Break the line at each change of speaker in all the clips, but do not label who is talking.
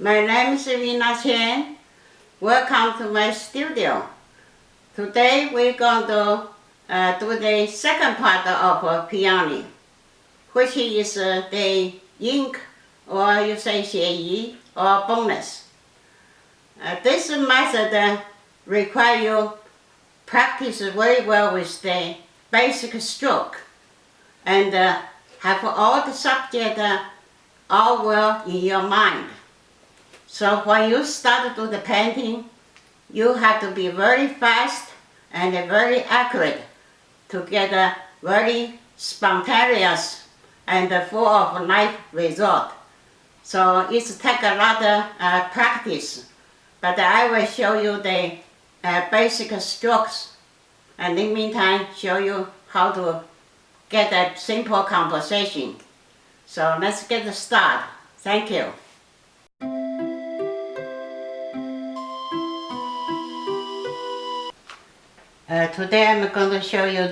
My name is Vena Chen. Welcome to my studio. Today we're going to do the second part of peony, which is the ink, or you say Xieyi, or boneless. This method requires you practice very well with the basic stroke and have all the subject all well in your mind. So when you start to do the painting, you have to be very fast and very accurate to get a very spontaneous and full of life result. So it's take a lot of practice, but I will show you the basic strokes, and in the meantime show you how to get a simple composition. So let's get started. Thank you. Today I'm going to show you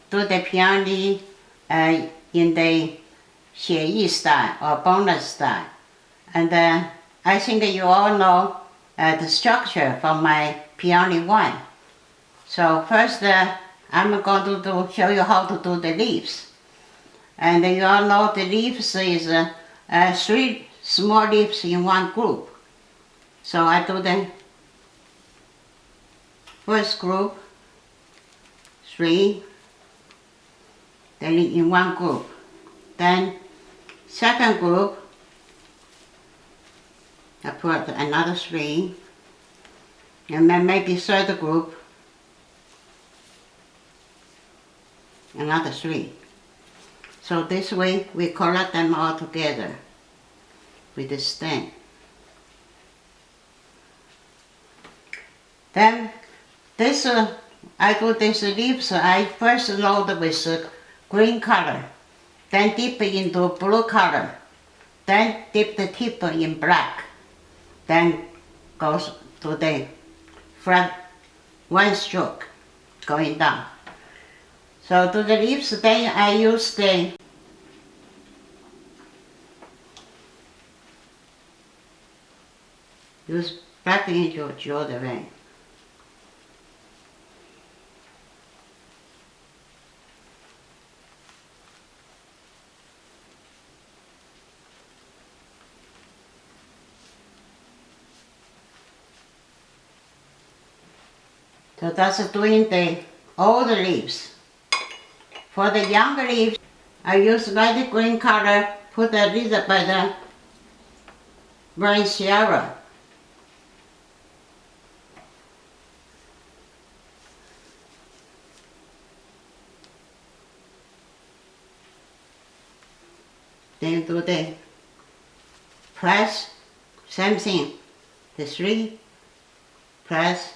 do the peony in the Xieyi style or boneless style. And I think you all know the structure from my Peony I. So first I'm going to show you how to do the leaves. And you all know the leaves is 3 small leaves in one group. So I do the first group, 3, then in one group. Then second group, I put another 3, and then maybe third group, another 3. So this way we collect them all together with the stem. Then this I do these leaves, I first load with green color, then dip into blue color, then dip the tip in black, then goes to the front, one stroke going down. So to the leaves, then I use black ink to draw the vein. So that's doing all the leaves. For the younger leaves, I use light green color, put a little bit of brown shrub. Then do the press, same thing, the 3, press,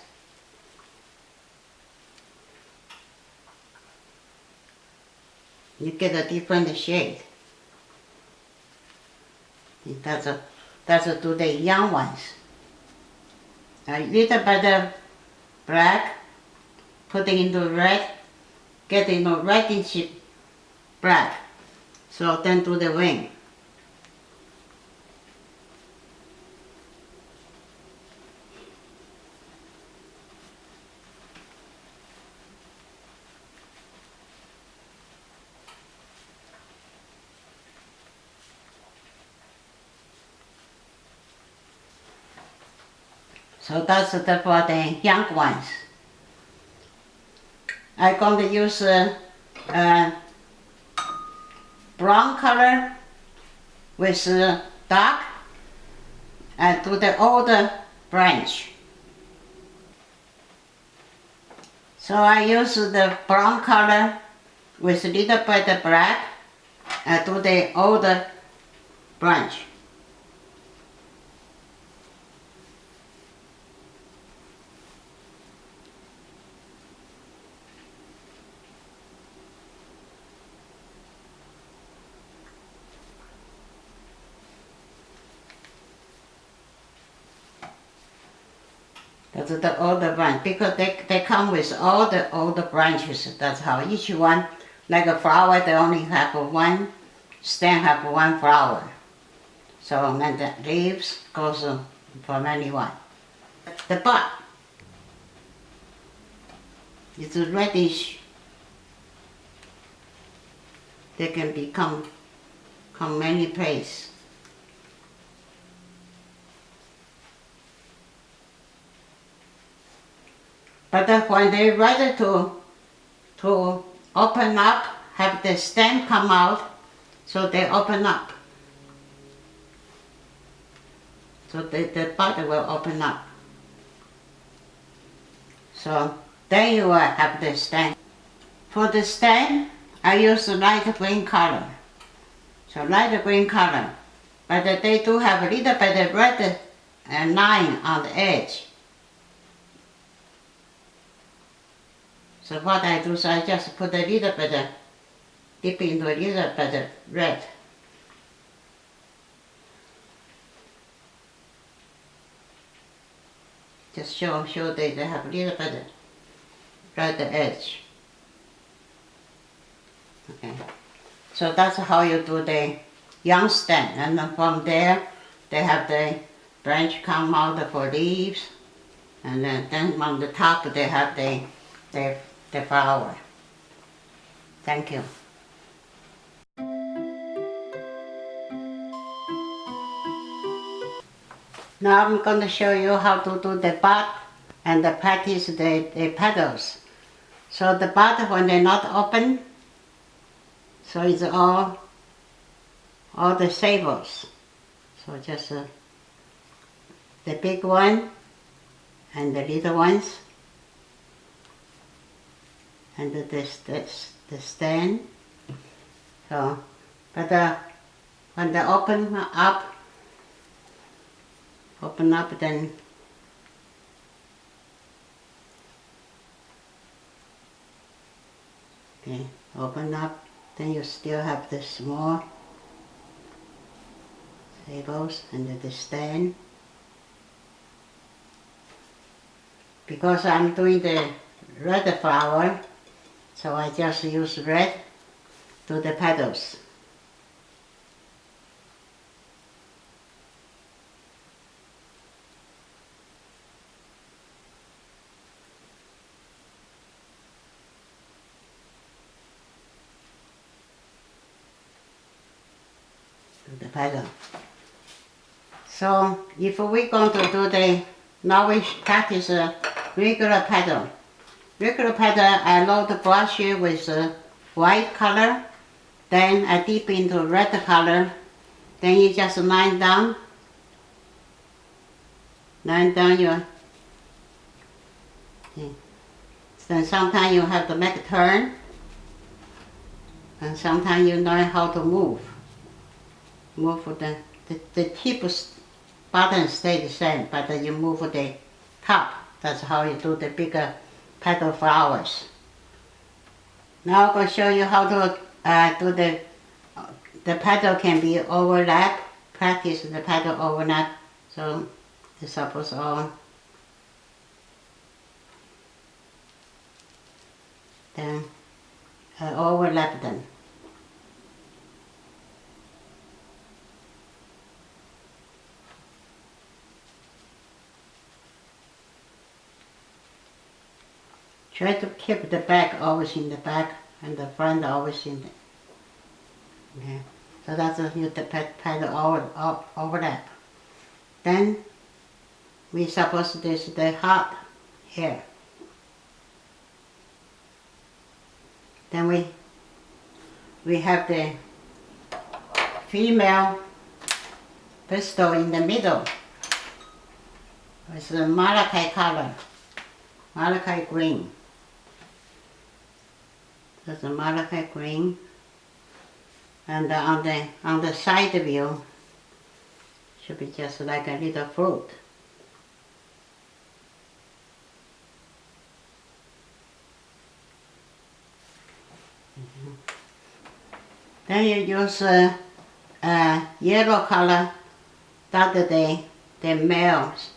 you get a different shade. That's do the young ones. A little bit of black, put it into red, get into reddish black. So then do the wing. So that's for the young ones. I'm going to use brown color with dark and do the older branch. So I use the brown color with a little bit of black and do the older branch. That's the older branch, because they come with all the older branches. That's how each one, like a flower, they only have one stem, have one flower. So then the leaves goes from anyone. The bud is reddish. They can come many places. But when they're ready to open up, have the stem come out, so they open up. So the bud will open up. So then you will have the stem. For the stem, I use light green color. So light green color. But they do have a little bit of red line on the edge. So what I do is I just put a little bit, dip into a little bit of red. Just show they have a little bit of red edge. Okay. So that's how you do the young stem. And then from there, they have the branch come out for leaves. And then on the top, they have the flower. Thank you. Now I'm going to show you how to do the bud and the practice the petals. So the bud, when they're not open, so it's all the savors. So just the big one and the little ones, and the stem. So, but when they open up, then okay, open up, then you still have the small savors and the stem. Because I'm doing the red flower, so I just use red to the petals. The petal. So if we're going to do now we practice a regular petal. Regular petal, I load the brush with white color, then I dip into red color, then you just line down your, okay. Then sometimes you have to make a turn, and sometimes you learn how to move the tip button stay the same, but you move the top. That's how you do the bigger petal flowers. Now I'm going to show you how to do the petal can be overlap. Practice the petal overlap. So it's supposed all then overlap them. Try to keep the back always in the back and the front always in the, okay. So that's the petal overlap. Then we suppose this is the heart here. Then we have the female pistil in the middle. It's the malachite color, malachite green. That's a malachite green, and on the side view should be just like a little fruit. Then you use yellow color, that the males,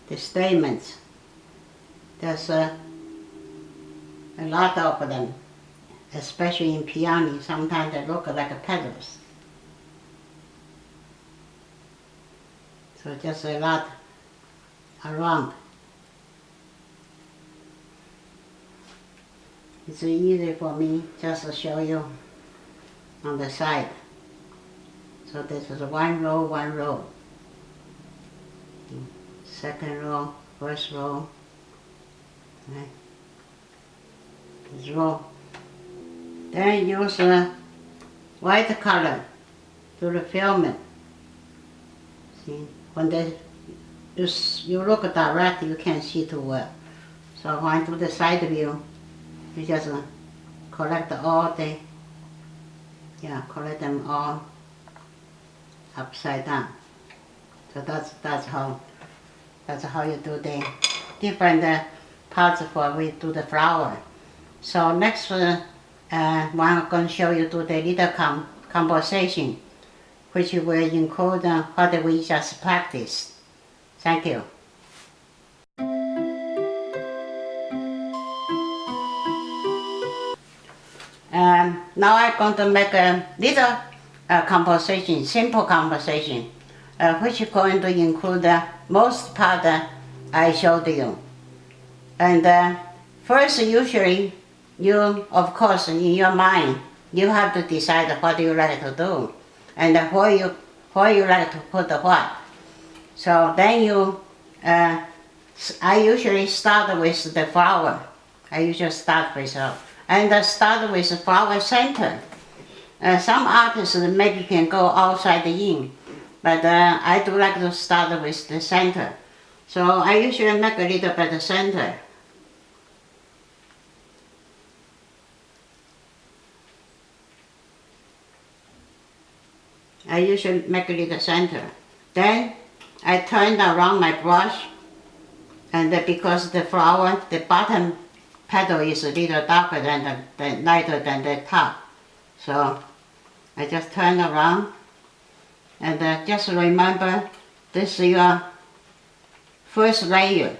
the stamens. There's a lot of them. Especially in peony, sometimes they look like petals. So just a lot around. It's easy for me just to show you on the side. So this is one row. Second row, first row, right? This row. Then use white color to the filament. See, when you look direct, you can't see too well. So when I do the side view, you just collect all the, collect them all upside down. So that's how you do the different parts for we do the flower. So next one I'm going to show you do the little composition, which will include what we just practiced. Thank you. Now I'm going to make a little composition, simple composition, which is going to include the most part I showed you. And first, usually, you, of course, in your mind, you have to decide what you like to do, and where you like to put the what. So then I usually start with the flower. I usually start with start with the flower center. Some artists maybe can go outside in, but I do like to start with the center. So I usually make a little bit of center. I usually make a little center. Then I turn around my brush, and because the flower, the bottom petal is a little darker than lighter than the top. So I just turn around, and just remember this is your first layer.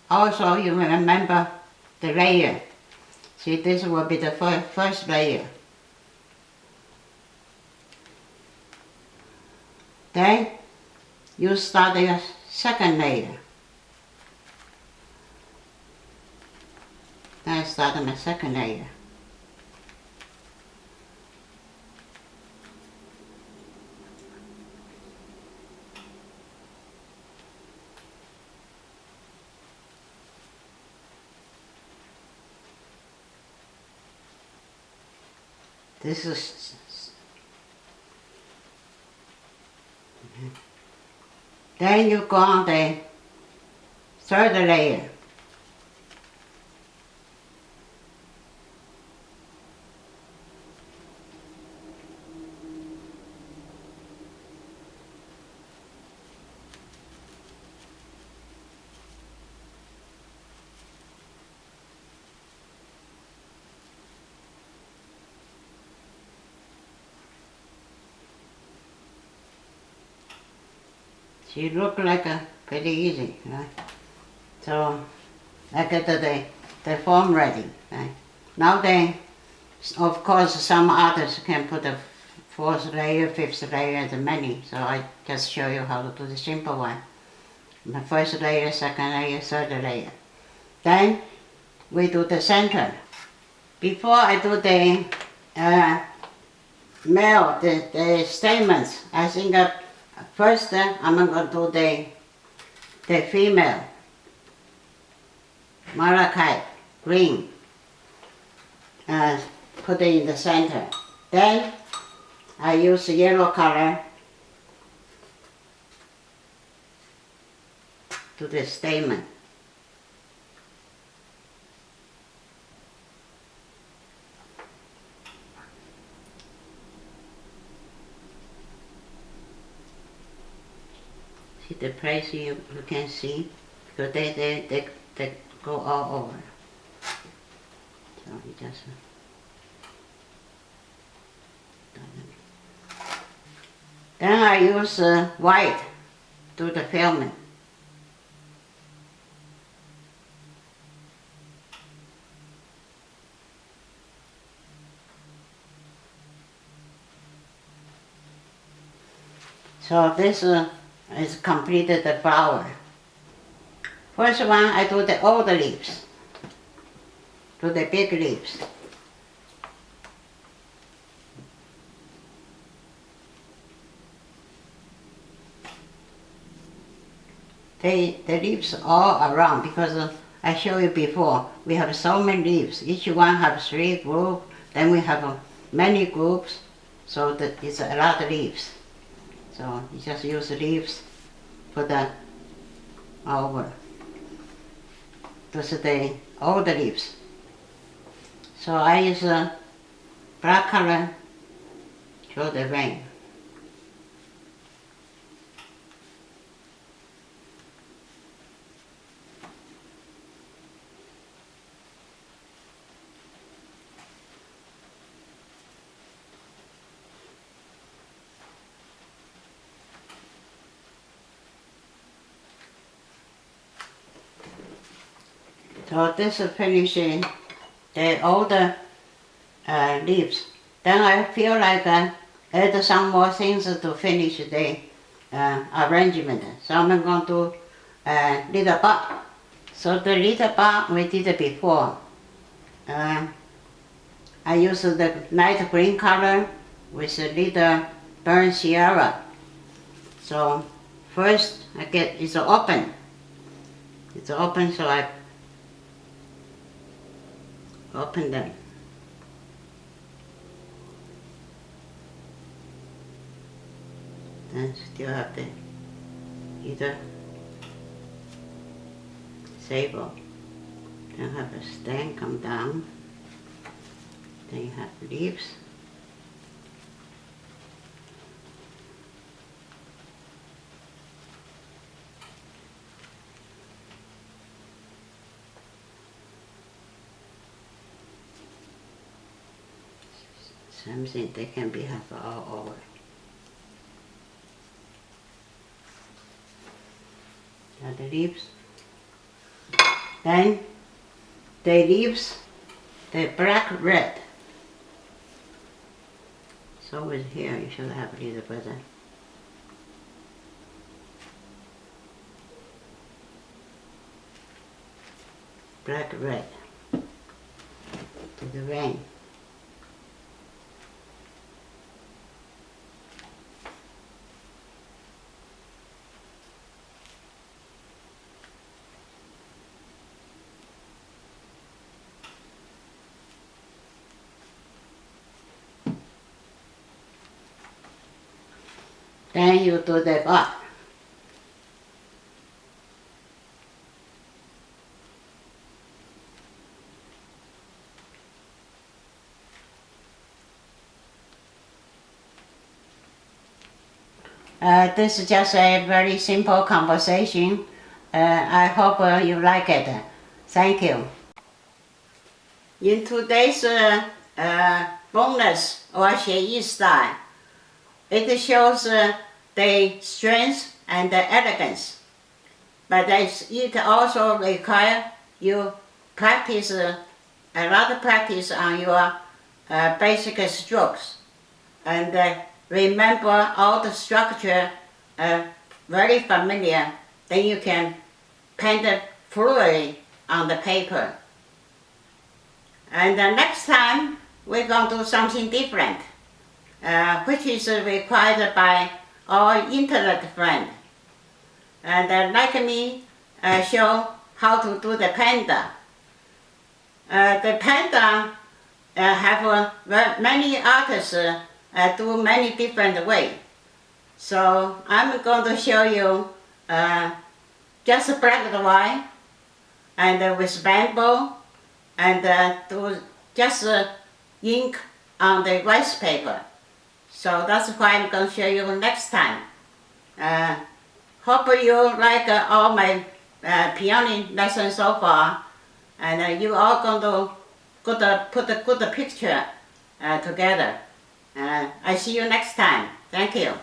Also you remember the layer. See, this will be the first layer. Then you start your second layer. Then I start my second layer. This is then you go on the third layer. She look like pretty easy, right? So I get the form ready, right? Now then, of course, some artists can put a fourth layer, fifth layer, and many. So I just show you how to do the simple one. The first layer, second layer, third layer. Then we do the center. Before I do the male, the stamens, I think first I'm going to do the female, malachite green, put it in the center. Then I use yellow color to the stamen. See the place you can see, because they go all over. So you just then I use white to the filament. So this It's completed the flower. First one, I do the old leaves. Do the big leaves. The leaves all around because I showed you before, we have so many leaves. Each one have 3 groups, then we have many groups, so that it's a lot of leaves. So you just use the leaves, put them over. Those are the old leaves. So I use a black color, show the rain. So this is finishing the older leaves. Then I feel like add some more things to finish the arrangement. So I'm going to little bud. So the little bud we did it before. I use the light green color with a little burnt sierra. So first I get it's open. It's open, so I open them. Then still have the either sable. Then have a stem come down. Then you have leaves. Something they can be have all over. Now the leaves. Then the leaves, the black red. So with here you should have a little better. Black red to the rain. Then you do the bud. This is just a very simple conversation. I hope you like it. Thank you. In today's Boneless or Xieyi Style, it shows the strength and the elegance, but it also requires you practice a lot of practice on your basic strokes, and remember all the structure very familiar. Then you can paint it fluently on the paper. And next time we're going to do something different, which is required by our internet friend. And like me, show how to do the panda. The panda have many artists do many different ways. So I'm going to show you just black and white, and with bamboo, and do just ink on the rice paper. So that's why I'm going to show you next time. Hope you like all my peony lessons so far, and you all going to put a good picture together. I see you next time. Thank you.